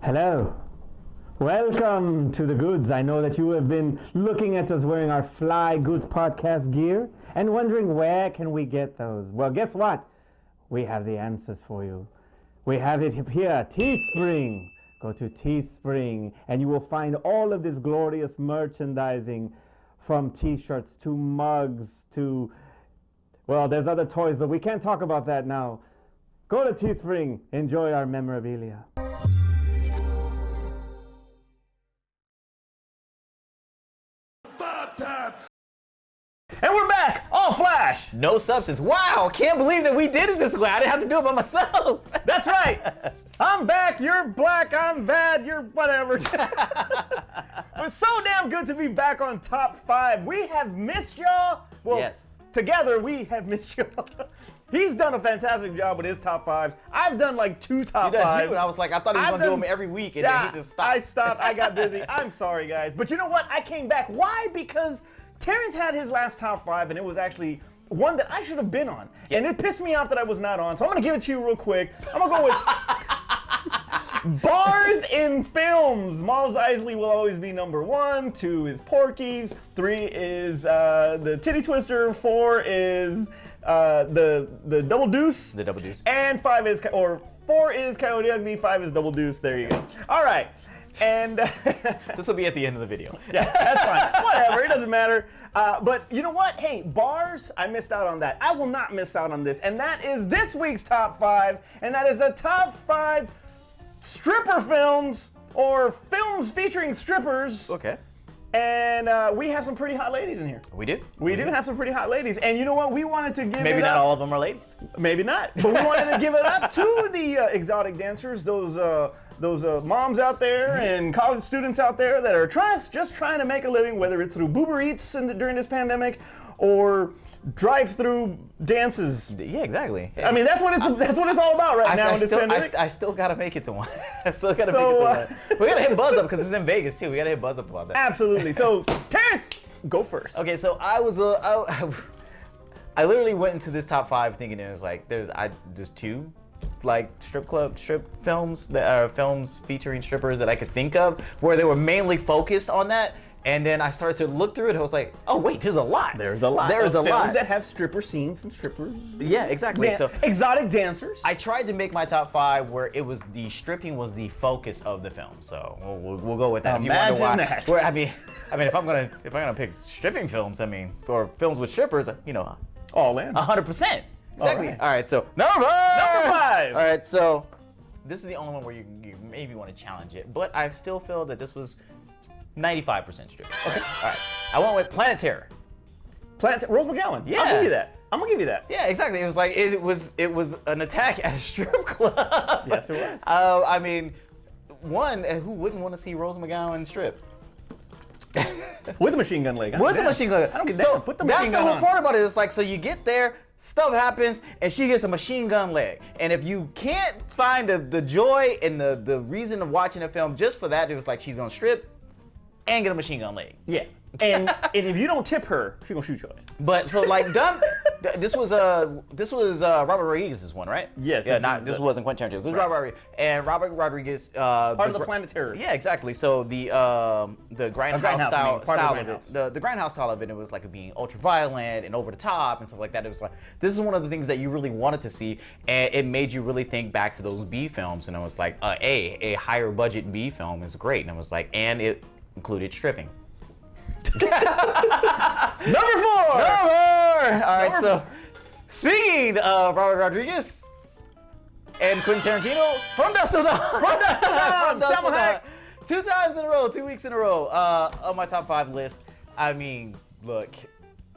Hello. Welcome to the Goods. I know that you have been looking at us wearing our Fly Goods podcast gear and wondering where can we get those. Well, guess what? We have the answers for you. We have it here, Teespring. Go to Teespring and you will find all of this glorious merchandising, from T-shirts to mugs to, well, there's other toys, but we can't talk about that now. Go to Teespring, enjoy our memorabilia. And we're back, all flash. No substance. Wow, can't believe that we did it this way. I didn't have to do it by myself. That's right. I'm back, you're black, I'm bad, you're whatever. It's so damn good to be back on Top 5. We have missed y'all. Well, yes. Together we have missed y'all. He's done a fantastic job with his top 5s. I've done like 2 top 5s. You done 2, and I was like, I thought he was going to do them every week, and then he just stopped. I stopped, I got busy. I'm sorry, guys. But you know what? I came back. Why? Because Terrence had his last top 5, and it was actually one that I should have been on. Yeah. And it pissed me off that I was not on, so I'm gonna give it to you real quick. I'm gonna go with bars in films. Mos Eisley will always be number 1, 2 is Porky's, 3 is the Titty Twister, 4 is the Double Deuce. The Double Deuce. And 4 is Coyote Ugly, 5 is Double Deuce. There you go. All right. And this will be at the end of the video. Yeah, that's fine. Whatever, it doesn't matter. But you know what? Hey, bars, I missed out on that. I will not miss out on this. And that is this week's top 5. And that is the top 5 stripper films, or films featuring strippers. Okay. And we have some pretty hot ladies in here. We do? We do have some pretty hot ladies. And you know what? We wanted to give Maybe it not up. all of them are ladies. Maybe not. But we wanted to give it up to the exotic dancers, those moms out there and college students out there that are just trying to make a living, whether it's through Boober Eats during this pandemic or drive-through dances. Yeah, exactly. I mean, that's what it's all about right now in this pandemic. I still gotta make it to one. I still gotta make it to one. We gotta hit Buzz up because it's in Vegas too. We gotta hit Buzz up about that. Absolutely. So, Terrence, go first. Okay, so I literally went into this top 5 thinking it was like there's 2 like strip films that are films featuring strippers that I could think of where they were mainly focused on that. And then I started to look through it. I was like, "Oh wait, there's a lot. There's a lot. There's a lot films that have stripper scenes and strippers. Yeah, exactly. So exotic dancers. I tried to make my top 5 where it was the stripping was the focus of the film. So we'll go with that. Imagine if you wonder why, that. I mean, if I'm gonna pick stripping films, or films with strippers, all in. 100%. Exactly. All All right. So number 5. All All right. So this is the only one where you maybe want to challenge it, but I still feel that this was 95% stripping. Okay. All right. I went with Planetary. Rose McGowan. Yeah. I'll give you that. I'm gonna give you that. Yeah, exactly. It was like it was an attack at a strip club. Yes, it was. I mean, who wouldn't want to see Rose McGowan strip? With a machine gun leg. With the machine gun. I don't get So that. Put the machine gun that's the on. whole part about it. It's like, so you get there, stuff happens, and she gets a machine gun leg. And if you can't find the joy and the reason of watching a film just for that, it was like she's gonna strip and get a machine gun leg. Yeah. And if you don't tip her, she's gonna shoot you. But so like this was Robert Rodriguez's one, right? Yes. Yeah, this wasn't Quentin Tarantino. This was Robert Rodriguez. And Robert Rodriguez part of the Planetary. Yeah, exactly. So the grindhouse style of it. The grindhouse style of it was like it being ultra violent and over the top and stuff like that. It was like this is one of the things that you really wanted to see, and it made you really think back to those B films. And it was like a higher budget B film is great, and it was like, and it included stripping. Number 4. All right, so speaking of Robert Rodriguez and Quentin Tarantino, from Dust Till Dawn. From Dust Till Dawn. Salma Hayek. 2 times in a row, 2 weeks in a row on my top 5 list. I mean, look,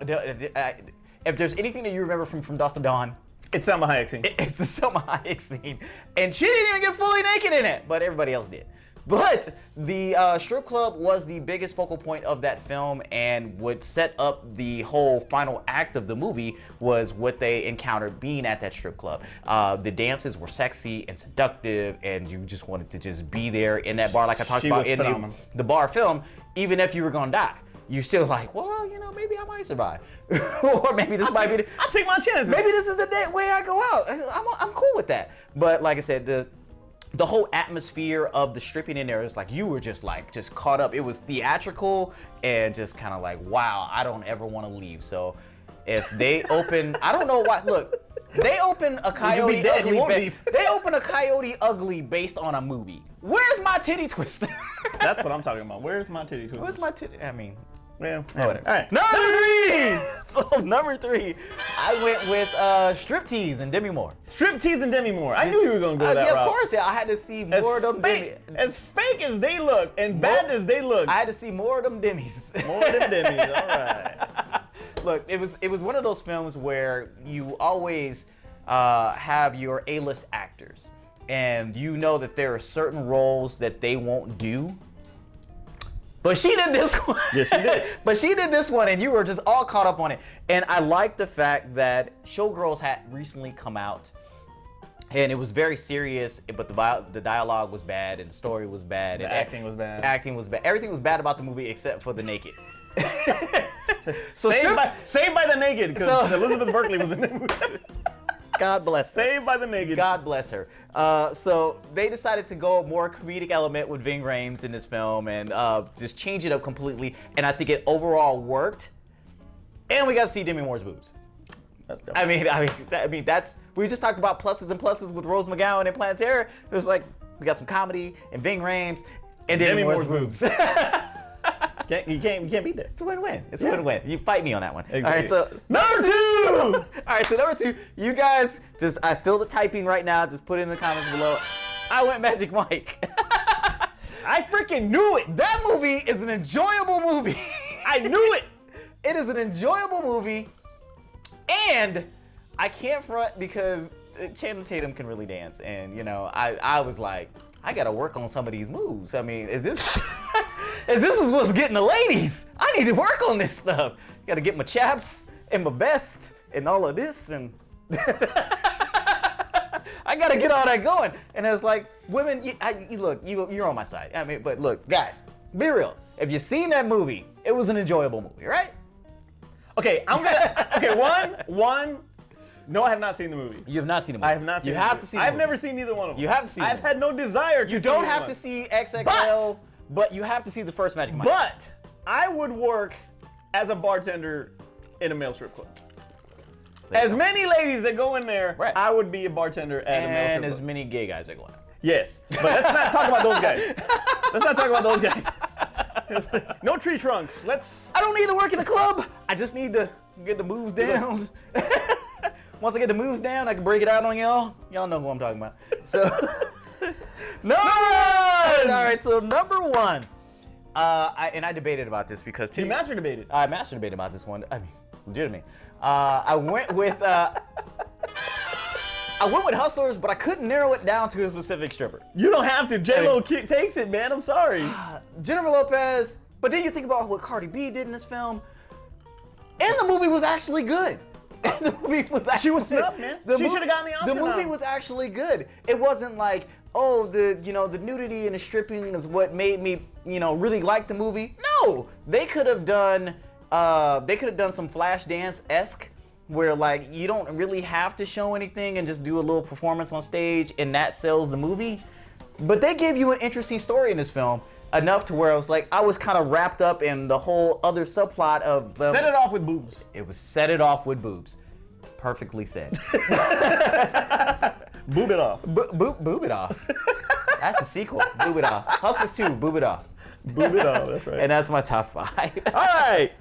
if there's anything that you remember from Dust Till Dawn, it's Salma Hayek scene. It's the Salma Hayek scene. And she didn't even get fully naked in it, but everybody else did. But the strip club was the biggest focal point of that film, and what set up the whole final act of the movie was what they encountered being at that strip club. The dances were sexy and seductive, and you just wanted to just be there in that bar, like I talked about in the bar film. Even if you were gonna die, you still like, well, maybe I might survive, or maybe this might be. I'll take my chances. Maybe this is the way I go out. I'm cool with that. But like I said, the whole atmosphere of the stripping in there is like you were just caught up. It was theatrical and just kind of like, wow, I don't ever want to leave. So if they open, I don't know why. Look, they open a Coyote dead, Ugly. They open a Coyote Ugly based on a movie. Where's my titty twister? That's what I'm talking about. Where's my titty twister? Where's my titty? I mean, well, whatever. All right. Number 3. So number 3, I went with Striptease and Demi Moore. Striptease and Demi Moore. I knew you were gonna go that route. Yeah, of course. Yeah, I had to see more of them. As fake as they look and bad as they look, I had to see more of them Demis. More of them Demis. All right. Look, it was one of those films where you always have your A-list actors, and you know that there are certain roles that they won't do. But she did this one. Yes, she did. But she did this one, and you were just all caught up on it. And I like the fact that Showgirls had recently come out, and it was very serious, but the dialogue was bad, and the story was bad. The and acting was bad. Acting was bad. Everything was bad about the movie except for the naked. So Saved by the Naked, because Elizabeth Berkley was in the movie. God bless her. Saved by the Naked. God bless her. So they decided to go more comedic element with Ving Rhames in this film and just change it up completely. And I think it overall worked. And we got to see Demi Moore's boobs. I mean, that's, we just talked about pluses and pluses with Rose McGowan and Planetary. It was like, we got some comedy and Ving Rhames and Demi Moore's boobs. You can't beat that. It's a win-win. It's a win-win. You fight me on that one. Exactly. All right, so number 2. All right, so number 2, you guys just, I feel the typing right now. Just put it in the comments below. I went Magic Mike. I freaking knew it. That movie is an enjoyable movie. I knew it. It is an enjoyable movie, and I can't front because Channing Tatum can really dance, and you know, I was like, I gotta work on some of these moves. I mean, is this is what's getting the ladies? I need to work on this stuff. Gotta get my chaps and my vest and all of this, and I gotta get all that going. And it was like, women, you're on my side. I mean, but look, guys, be real. If you've seen that movie, it was an enjoyable movie, right? Okay, one. No, I have not seen the movie. You have not seen the movie. I have not seen You the have movie. to see the movie. I've never seen either one of them. You have to see I've had no desire to You see don't either have one. to see XXL, but you have to see the first Magic Mike. But I would work as a bartender in a male strip club. As many ladies that go in there, right. I would be a bartender at a male strip club. And as many gay guys that go in there. Yes, but let's not talk about those guys. Let's not talk about those guys. No tree trunks. I don't need to work in a club. I just need to get the moves down. Once I get the moves down, I can break it out on y'all. Y'all know who I'm talking about. So, number 1. All right, so number 1. I debated about this because You master debated. I master debated about this one. I mean, legitimately. I went with Hustlers, but I couldn't narrow it down to a specific stripper. You don't have to. J-Lo takes it, man. I'm sorry. Jennifer Lopez. But then you think about what Cardi B did in this film, and the movie was actually good. And the movie was actually She was snubbed, man. She should have gotten the Oscar. The movie was actually good. It wasn't like, oh, the nudity and the stripping is what made me, really like the movie. No, they could have done some Flashdance-esque, where like you don't really have to show anything and just do a little performance on stage, and that sells the movie. But they gave you an interesting story in this film, enough to where I was like, I was kind of wrapped up in the whole other subplot of the. Set it off with boobs. It was set it off with boobs. Perfectly said. Boob it off. Boob it off. That's the sequel. Boob it off. Hustlers 2, Boob it off. Boob it off, that's right. And that's my top 5. All right.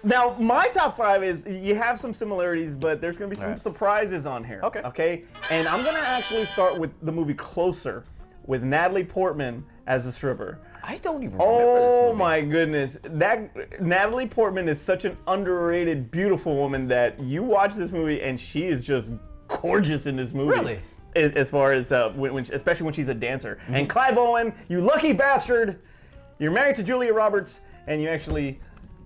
Now, my top 5 is, you have some similarities, but there's going to be some surprises on here. Okay? And I'm going to actually start with the movie Closer, with Natalie Portman as a stripper. I don't even remember this movie. My goodness. Natalie Portman is such an underrated, beautiful woman that you watch this movie and she is just gorgeous in this movie. Really? As far as, especially when she's a dancer. Mm-hmm. And Clive Owen, you lucky bastard, you're married to Julia Roberts and you actually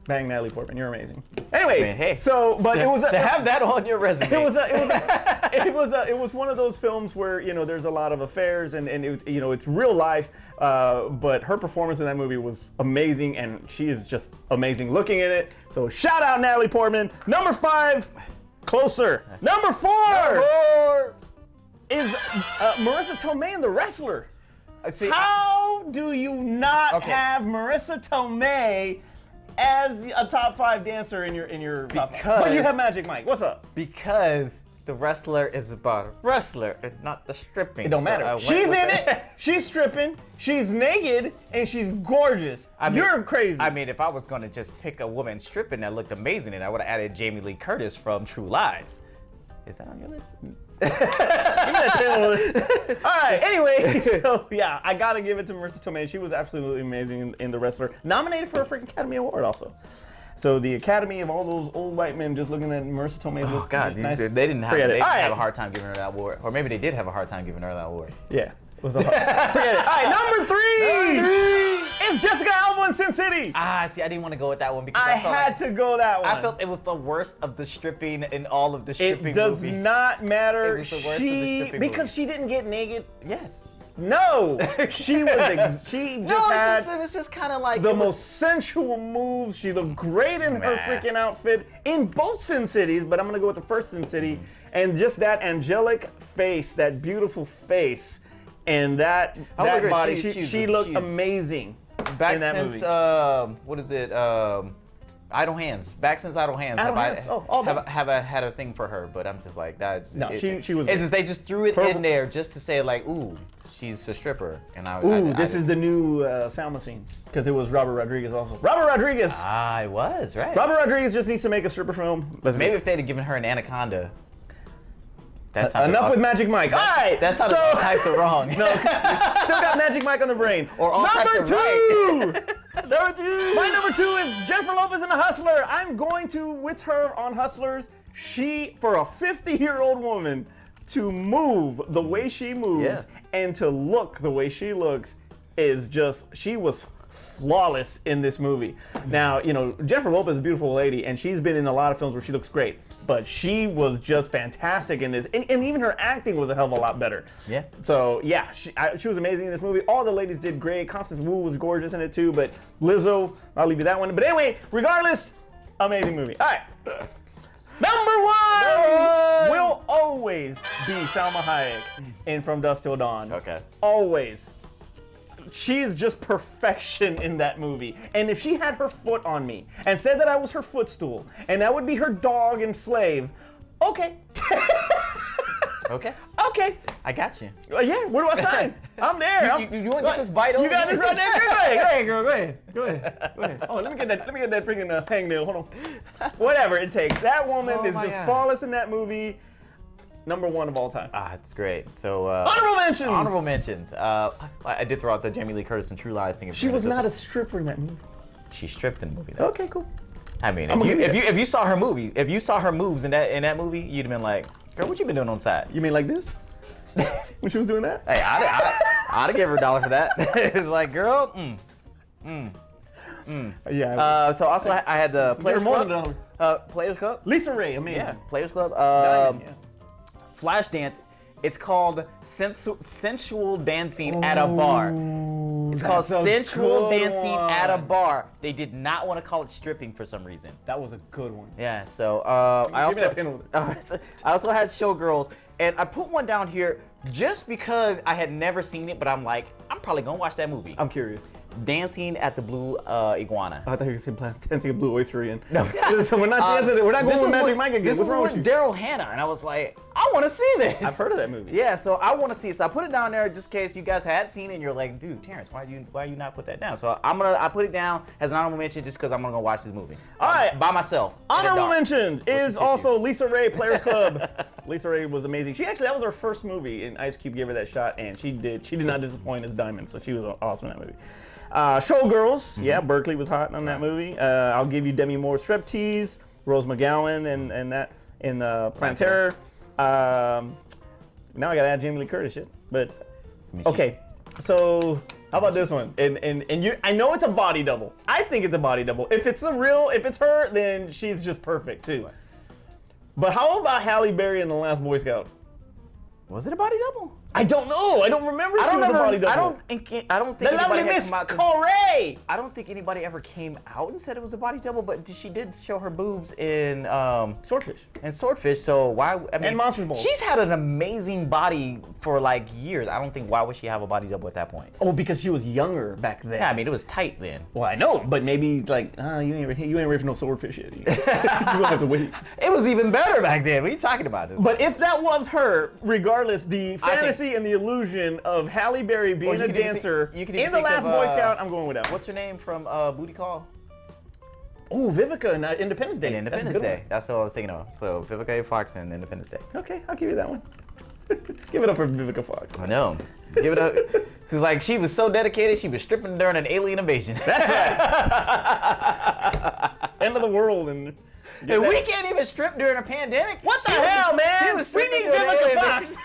bang Natalie Portman. You're amazing. Anyway, man, hey, it was to have that on your resume. It was one of those films where there's a lot of affairs and it's real life. But her performance in that movie was amazing, and she is just amazing looking in it. So shout out Natalie Portman. Number 5, Closer. Number 4 is Marissa Tomei in The Wrestler. See, How do you not have Marissa Tomei as a top 5 dancer in your top 5? But you have Magic Mike. What's up? Because the wrestler is about a wrestler and not the stripping. It don't matter. She's in it. She's stripping. She's naked and she's gorgeous. You're crazy. I mean, if I was gonna just pick a woman stripping that looked amazing, then I would have added Jamie Lee Curtis from True Lies. Is that on your list? All right. Anyway, so yeah, I gotta give it to Marissa Tomei. She was absolutely amazing in The Wrestler. Nominated for a freaking Academy Award also. So the Academy of all those old white men just looking at Marissa Tomei. Oh God, nice. they didn't have a hard time giving her that award, or maybe they did have a hard time giving her that award. Yeah. Forget it. All right, number three is Jessica Alba in Sin City. See, I didn't want to go with that one because I had to go that one. I felt it was the worst of the stripping in all of the stripping movies. It does not matter. It was the worst of the stripping because movies. she didn't get naked. Yes. No, she was. She just had. It was just kind of like the most sensual moves. She looked great in her freaking outfit in both Sin Cities, but I'm gonna go with the first Sin City, and just that angelic face, that beautiful face, and that body. She looked amazing back in that since movie. What is it? Idle Hands. Back since Idle Hands, have I had a thing for her, but I'm just like that's. No, she was. It's just they just threw it in there just to say like, ooh, she's a stripper, and this is the new Salma scene because it was Robert Rodriguez also. Robert Rodriguez. I was right. Robert Rodriguez just needs to make a stripper film. Maybe if they'd have given her an anaconda. Enough with Magic Mike. All right. That's how all types are wrong. No, still got Magic Mike on the brain. Or all number types are right. Number 2. My number 2 is Jennifer Lopez in The Hustler. I'm going to with her on Hustlers. She, for a 50-year-old woman, to move the way she moves and to look the way she looks is just, she was flawless in this movie. Now, you know, Jennifer Lopez is a beautiful lady and she's been in a lot of films where she looks great, but she was just fantastic in this. And even her acting was a hell of a lot better. Yeah. So yeah, she was amazing in this movie. All the ladies did great. Constance Wu was gorgeous in it too, but Lizzo, I'll leave you that one. But anyway, regardless, amazing movie. All right. Number 1 will always be Salma Hayek in From Dusk Till Dawn. Okay. Always. She's just perfection in that movie. And if she had her foot on me and said that I was her footstool and that would be her dog and slave, okay. Okay. Okay. I got you. Yeah, where do I sign? I'm there. You want to get this bite over? You got this right there? Go ahead, girl. Go ahead. Oh, let me get that freaking hangnail. Hold on. Whatever it takes. That woman is just flawless in that movie. Number 1 of all time. It's great. So honorable mentions. Honorable mentions. I did throw out the Jamie Lee Curtis and True Lies thing. She was not a stripper in that movie. She stripped in the movie though. Okay, cool. I mean, if you saw her movie, if you saw her moves in that movie, you'd have been like, girl, what you been doing on the side? You mean like this? When she was doing that? Hey, I'd have given her $1 for that. It's like, girl, Yeah. So also I had the Players Club. Players Club. Lisa Ray, I mean. Yeah, Players Club. Flashdance. It's called sensual dancing at a bar. It's called sensual dancing at a bar. They did not want to call it stripping for some reason. That was a good one. Yeah. So I also had Showgirls, and I put one down here just because I had never seen it, but I'm like, I'm probably gonna watch that movie. I'm curious. Dancing at the Blue Iguana. I thought you were saying Dancing at Blue Oyster Inn. No, so we're not dancing. We're not going with Magic Mike again. This is with Daryl Hannah, and I was like, I want to see this. I've heard of that movie. Yeah, so I want to see it. So I put it down there just in case you guys had seen it, and you're like, dude, Terrence, why you not put that down? So I put it down as an honorable mention just because I'm gonna go watch this movie. All right, by myself. Honorable mentions is also Lisa Ray, Players Club. Lisa Ray was amazing. That was her first movie, and Ice Cube gave her that shot, and she did not disappoint as Diamond, so she was awesome in that movie. Showgirls, yeah, Berkeley was hot on that movie. I'll give you Demi Moore's Striptease, Rose McGowan, and that in the Planetary. Now I gotta add Jamie Lee Curtis shit, but okay. So how about this one? And I know it's a body double. I think it's a body double. If it's her, then she's just perfect too. But how about Halle Berry in The Last Boy Scout? Was it a body double? I don't know. I don't remember. I don't she was a body remember. double. I don't think The lovely anybody had Miss come out. Corey. I don't think anybody ever came out and said it was a body double, but she did show her boobs in Swordfish. and Swordfish. So why? I mean, And Monsters Ball. She's had an amazing body for like years. I don't think why would she have a body double at that point? Oh, because she was younger back then. Yeah, I mean it was tight then. Well, I know, but maybe like you ain't ready for no Swordfish yet. You gonna have to wait. It was even better back then. What are you talking about? But if that was her, regardless, the fantasy and the illusion of Halle Berry being you a could even dancer think- you could in even The think Last of, Boy Scout, I'm going with that. What's her name from Booty Call? Oh, Vivica in Independence Day. And That's a Independence good Day. one. That's what I was thinking of. So Vivica A. Fox and Independence Day. Okay, I'll give you that one. Give it up for Vivica Fox. I know. Give it up. She's like, she was so dedicated, she was stripping during an alien invasion. That's right. End of the world and. And we can't even strip during a pandemic. What the She was- hell, she man? was We stripping need during an Vivica alien Fox. invasion.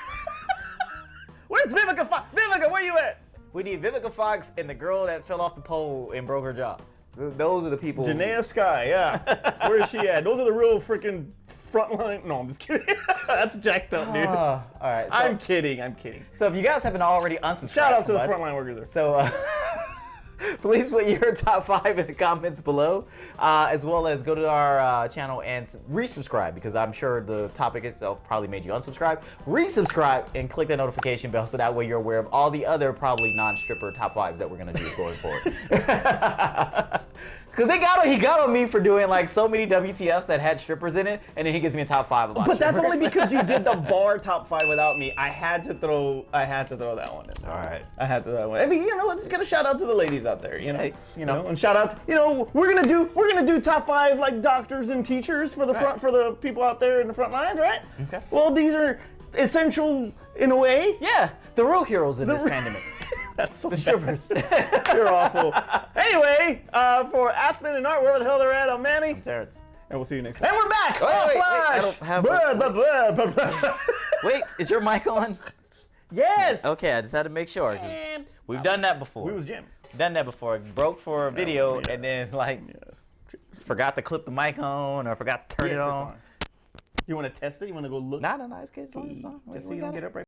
Where's Vivica Fox? Vivica, where you at? We need Vivica Fox and the girl that fell off the pole and broke her jaw. Those are the people. Janaea Sky, yeah. Where is she at? Those are the real freaking frontline. No, I'm just kidding. That's jacked up, dude. All right. So, I'm kidding. So if you guys haven't already unsubscribed, Shout out to the from us, frontline workers there. So please put your top 5 in the comments below, as well as go to our channel and resubscribe, because I'm sure the topic itself probably made you unsubscribe. Resubscribe and click the notification bell so that way you're aware of all the other probably non-stripper top 5s that we're gonna do going forward. Because he got on me for doing like so many WTFs that had strippers in it, and then he gives me a top 5 about But that's strippers. only because you did the bar top 5 without me. I had to throw that one in. All right. I had to throw that one. I mean, you know, let's get a shout out to the ladies out there. You know, Hey, you know. and shout outs. You know, we're gonna do top 5 like doctors and teachers for the front for the people out there in the front lines, right? Okay. Well, these are essential in a way. Yeah, the real heroes in this pandemic. That's so The bad. strippers. You're awful. Anyway, for Aspen and Art, wherever the hell they're at, I'm Manny. Terrence. And we'll see you next time. And we're back! Wait, Oh, wait, Flash! I don't have Blah, blah, blah, blah, blah. Wait, is your mic on? Yes! Okay, I just had to make sure. 'Cause And we've done that before. we was jamming. Done that before. Broke for a video yeah. and then like forgot to clip the mic on or forgot to turn it Yes, it's on. You want to test it? You want to go look? No, it's good. It's on. Just so you don't get up right